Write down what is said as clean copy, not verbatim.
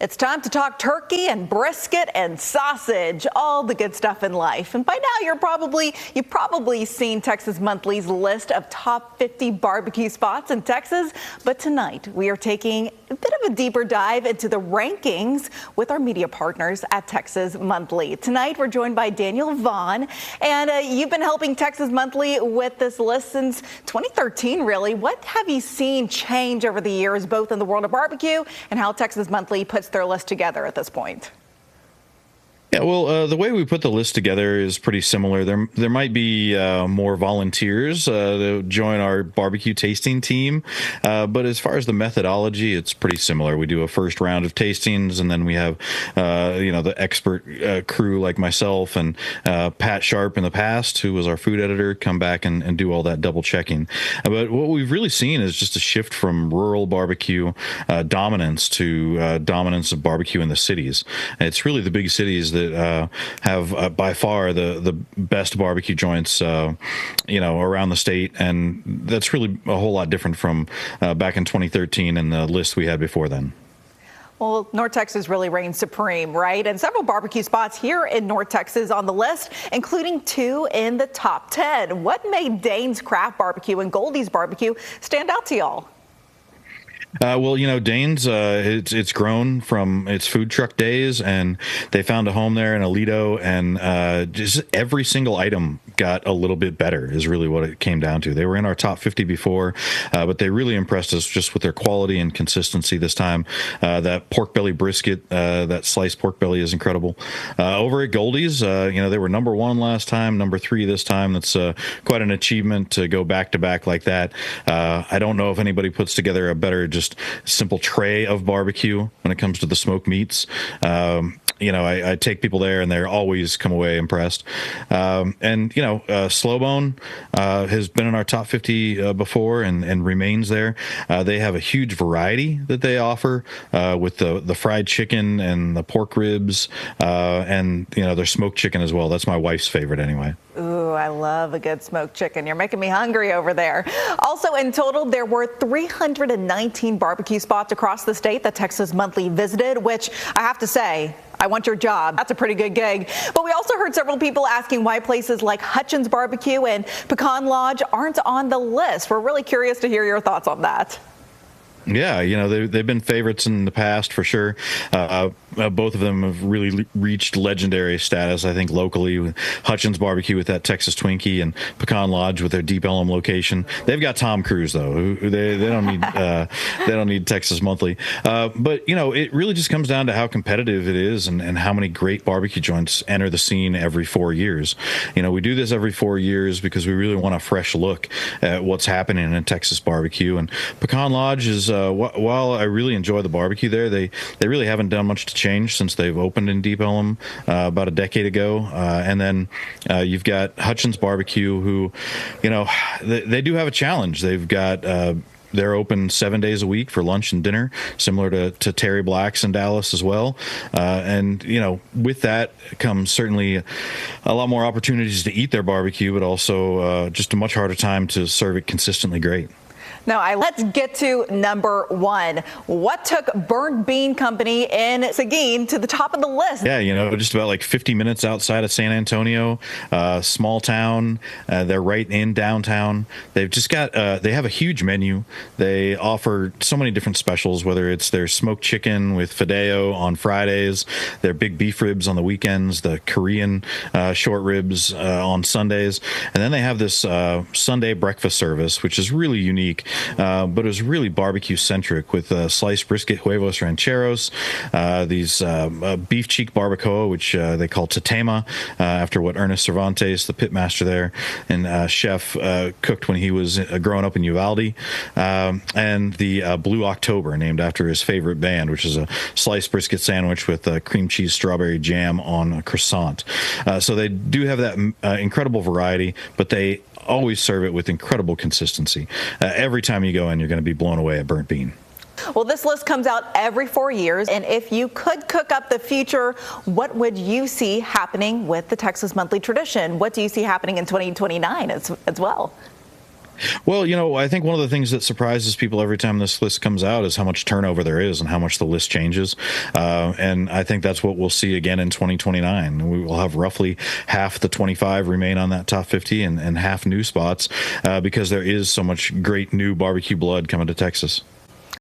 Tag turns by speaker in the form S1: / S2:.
S1: It's time to talk turkey and brisket and sausage, all the good stuff in life. And by now you've probably seen Texas Monthly's list of top 50 barbecue spots in Texas. But tonight we are taking a bit of a deeper dive into the rankings with our media partners at Texas Monthly. Tonight we're joined by Daniel Vaughn, and you've been helping Texas Monthly with this list since 2013, really. What have you seen change over the years, both in the world of barbecue and how Texas Monthly puts their list together at this point?
S2: Yeah, well, the way we put the list together is pretty similar. There might be more volunteers to join our barbecue tasting team, but as far as the methodology, it's pretty similar. We do a first round of tastings, and then we have the expert crew like myself and Pat Sharp in the past, who was our food editor, come back and do all that double checking. But what we've really seen is just a shift from rural barbecue dominance to dominance of barbecue in the cities. It's really the big cities that have by far the best barbecue joints, around the state, and that's really a whole lot different from back in 2013 and the list we had before then.
S1: Well, North Texas really reigns supreme, right? And several barbecue spots here in North Texas on the list, including 2 in the top 10. What made Dane's Craft Barbecue and Goldie's Barbecue stand out to y'all?
S2: Dane's, it's grown from its food truck days, and they found a home there in Aledo, and just every single item got a little bit better is really what it came down to. They were in our top 50 before, but they really impressed us just with their quality and consistency this time. That pork belly brisket, that sliced pork belly is incredible. Over at Goldie's, they were number 1 last time, number 3 this time. That's quite an achievement to go back to back like that. I don't know if anybody puts together a better just simple tray of barbecue when it comes to the smoked meats. I take people there and they're always come away impressed. Slow Bone has been in our top 50 before and remains there. They have a huge variety that they offer with the fried chicken and the pork ribs and their smoked chicken as well. That's my wife's favorite anyway.
S1: Ooh, I love a good smoked chicken. You're making me hungry over there. Also, in total, there were 319 barbecue spots across the state that Texas Monthly visited, which I have to say, I want your job. That's a pretty good gig. But we also heard several people asking why places like Hutchins Barbecue and Pecan Lodge aren't on the list. We're really curious to hear your thoughts on that.
S2: Yeah, they've been favorites in the past for sure. Both of them have really reached legendary status, I think, locally. With Hutchins Barbecue with that Texas Twinkie, and Pecan Lodge with their Deep Ellum location. They've got Tom Cruise though. They don't need Texas Monthly. But it really just comes down to how competitive it is and how many great barbecue joints enter the scene every 4 years. We do this every 4 years because we really want a fresh look at what's happening in Texas barbecue. And Pecan Lodge is. While I really enjoy the barbecue there, they really haven't done much to change since they've opened in Deep Ellum about a decade ago. And then you've got Hutchins Barbecue, who, they do have a challenge. They've got they're open 7 days a week for lunch and dinner, similar to Terry Black's in Dallas as well. With that comes certainly a lot more opportunities to eat their barbecue, but also just a much harder time to serve it consistently great.
S1: Now, let's get to number 1. What took Burnt Bean Company in Seguin to the top of the list?
S2: Yeah, just about like 50 minutes outside of San Antonio, small town. They're right in downtown. They've just got, they have a huge menu. They offer so many different specials, whether it's their smoked chicken with fideo on Fridays, their big beef ribs on the weekends, the Korean short ribs on Sundays. And then they have this Sunday breakfast service, which is really unique. But it was really barbecue centric with sliced brisket, huevos rancheros, these beef cheek barbacoa, which they call tatema, after what Ernest Cervantes, the pitmaster there and chef, cooked when he was growing up in Uvalde, and the Blue October, named after his favorite band, which is a sliced brisket sandwich with cream cheese strawberry jam on a croissant. So they do have that incredible variety, but they always serve it with incredible consistency. Every time you go in, you're going to be blown away at Burnt Bean.
S1: Well, this list comes out every 4 years, and if you could cook up the future, what would you see happening with the Texas Monthly tradition? What do you see happening in 2029 as well?
S2: Well, I think one of the things that surprises people every time this list comes out is how much turnover there is and how much the list changes. And I think that's what we'll see again in 2029. We will have roughly half the 25 remain on that top 50 and half new spots because there is so much great new barbecue blood coming to Texas.